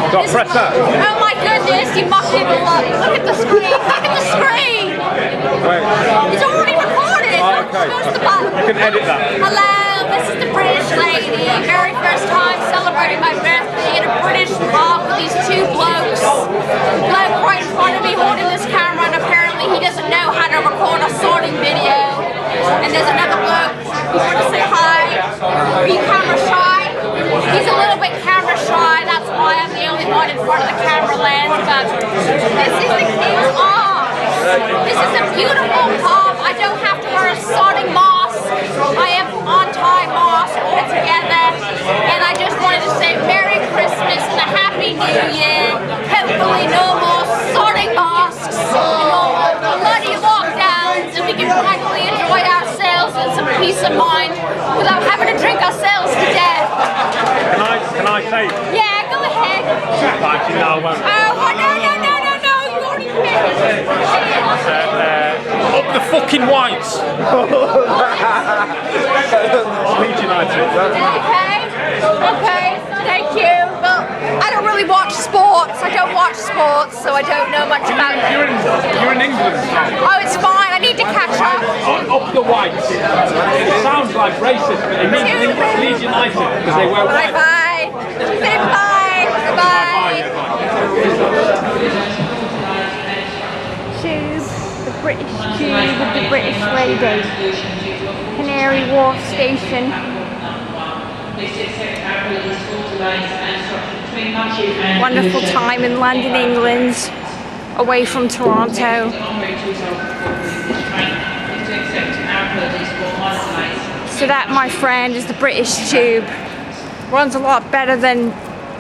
Got to press that. Oh my goodness, you mucked it all up. Look at the screen. Look at the screen. Wait. It's already recorded. Oh, okay. Push the button. You can edit that. Hello, this is the British lady. Very first time celebrating my birthday in a British pub with these two blokes. Bloke right in front of me holding this camera, and apparently he doesn't know how to record a sorting video. And there's another bloke who wants to say hi. Are you camera shy? He's a little bit camera shy. That's why I'm the only one in front of the camera lens. But this is the King's Arms. This is a beautiful pub. I don't have to wear a sorting mask. I am anti-mask altogether. And I just wanted to say Merry Christmas and a Happy New Year. Hopefully no more sorting masks, no more bloody lockdowns, and we can finally enjoy ourselves with some peace of mind without having to drink ourselves to death. Can I say? Yeah, go ahead. Actually, no, I won't. Oh, no, you already committed. Up the fucking whites. Leeds United. Okay, thank you. Well, I don't really watch sports. I don't watch sports, so I don't know much about it. You're in England. Oh, it's fine. I need to catch up. Up the whites. It sounds like racist, but it means Leeds United because they wear white. Bye. Say bye. Bye. Tube, the British tube with the British lady. Canary Wharf station. Wonderful time in London, England, away from Toronto. So that, my friend, is the British tube. Runs a lot better than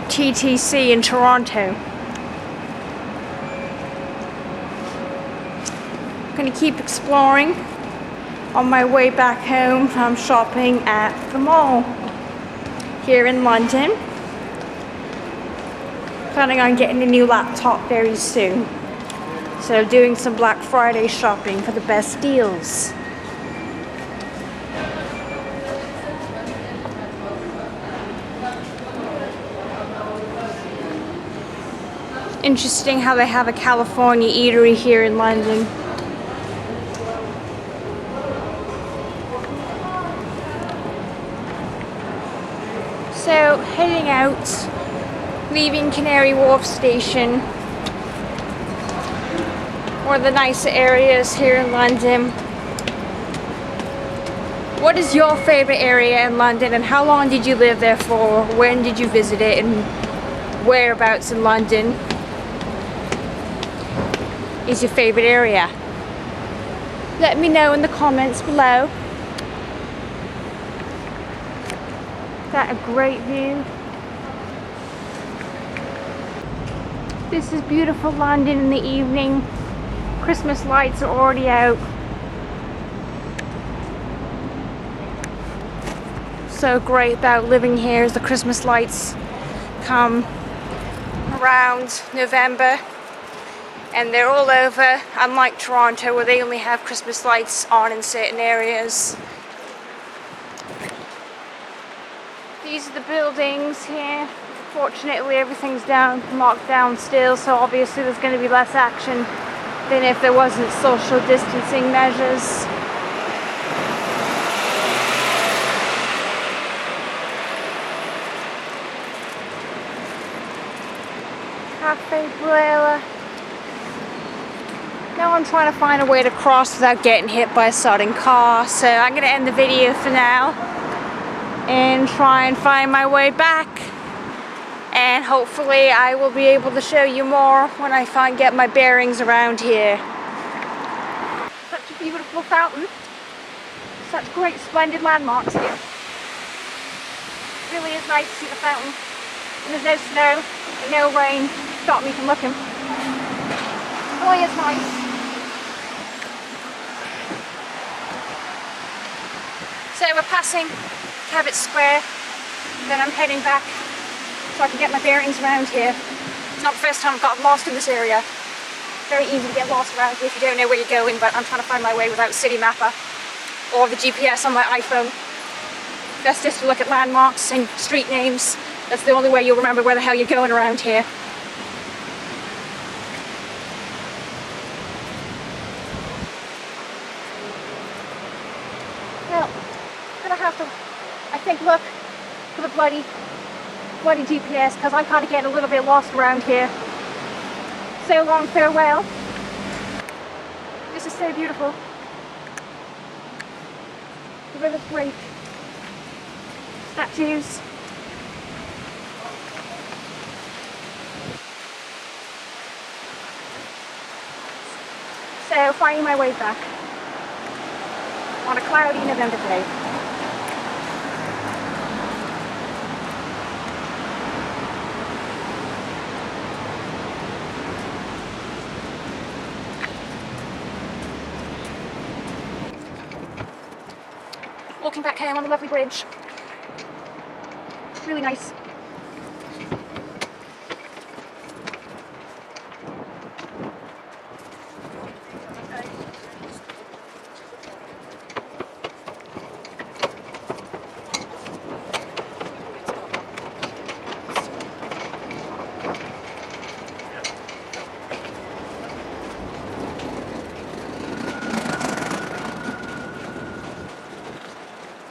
TTC in Toronto. I'm gonna keep exploring on my way back home from shopping at the mall here in London. Planning on getting a new laptop very soon. So doing some Black Friday shopping for the best deals. Interesting how they have a California eatery here in London. So heading out, leaving Canary Wharf station, one of the nicer areas here in London. What is your favorite area in London, and how long did you live there for? When did you visit it, and whereabouts in London is your favorite area? Let me know in the comments below. Is that a great view? This is beautiful London in the evening. Christmas lights are already out. So great about living here as the Christmas lights come around November, and they're all over, unlike Toronto where they only have Christmas lights on in certain areas. These are the buildings here. Fortunately everything's locked down still, so obviously there's going to be less action than if there wasn't social distancing measures. Cafe Brella. Now I'm trying to find a way to cross without getting hit by a sudden car, so I'm going to end the video for now and try and find my way back, and hopefully I will be able to show you more when I get my bearings around here. Such a beautiful fountain, such great splendid landmarks here. It really is nice to see the fountain, and there's no snow, no rain to stop me from looking. It really is nice. So we're passing Cabot Square, then I'm heading back so I can get my bearings around here. It's not the first time I've gotten lost in this area. Very easy to get lost around here if you don't know where you're going, but I'm trying to find my way without City Mapper or the GPS on my iPhone. Best just to look at landmarks and street names That's the only way you'll remember where the hell you're going around here. Well, I'm gonna have to, I think, look for the bloody GPS, because I'm kind of getting a little bit lost around here. So long, farewell. This is so beautiful. The river's great. Statues. So, finding my way back on a cloudy November day. Walking back home on the lovely bridge. Really nice.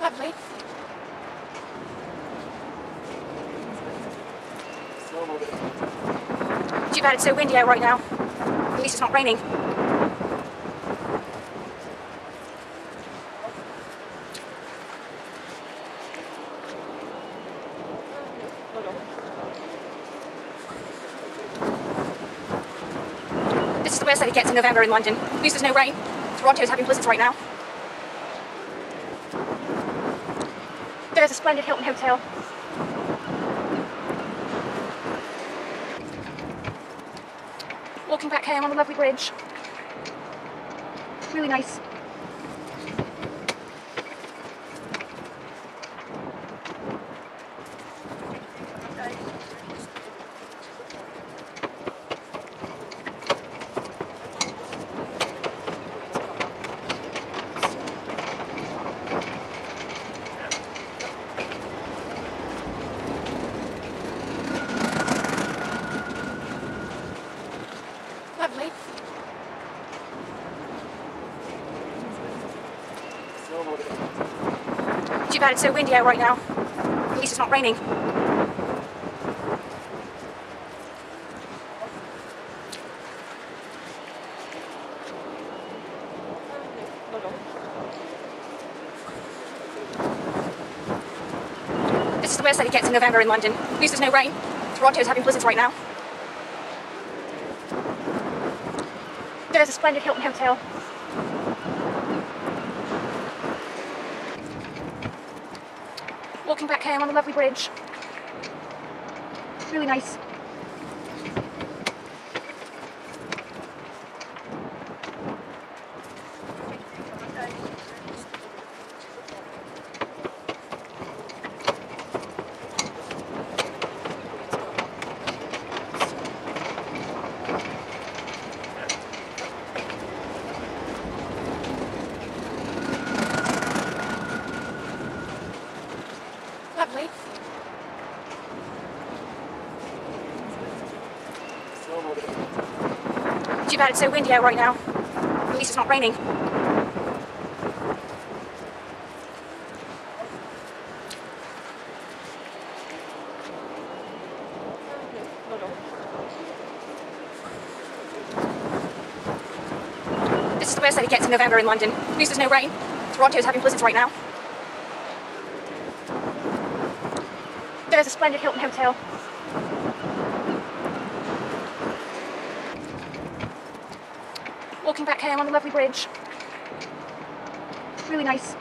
Lovely. Too bad it's so windy out right now. At least it's not raining. This is the worst that it gets in November in London. At least there's no rain. Toronto's having blizzards right now. There's a splendid Hilton hotel. Walking back home on the lovely bridge. Really nice. Lovely. Too bad it's so windy out right now. At least it's not raining. This is the worst that it gets in November in London. At least there's no rain. Toronto's having blizzards right now. There's a splendid Hilton hotel. Walking back home on the lovely bridge. Really nice. Lovely. Too bad it's so windy out right now. At least it's not raining. This is the worst that it gets in November in London. At least there's no rain. Toronto's having blizzards right now. There's a splendid Hilton hotel. Walking back home on the lovely bridge. Really nice. Lovely. Too bad it's so windy out right now. At least it's not raining. This is the worst that it gets in November in London. At least there's no rain. Toronto's having blizzards right now. There's a splendid Hilton hotel. Walking back home on the lovely bridge. Really nice.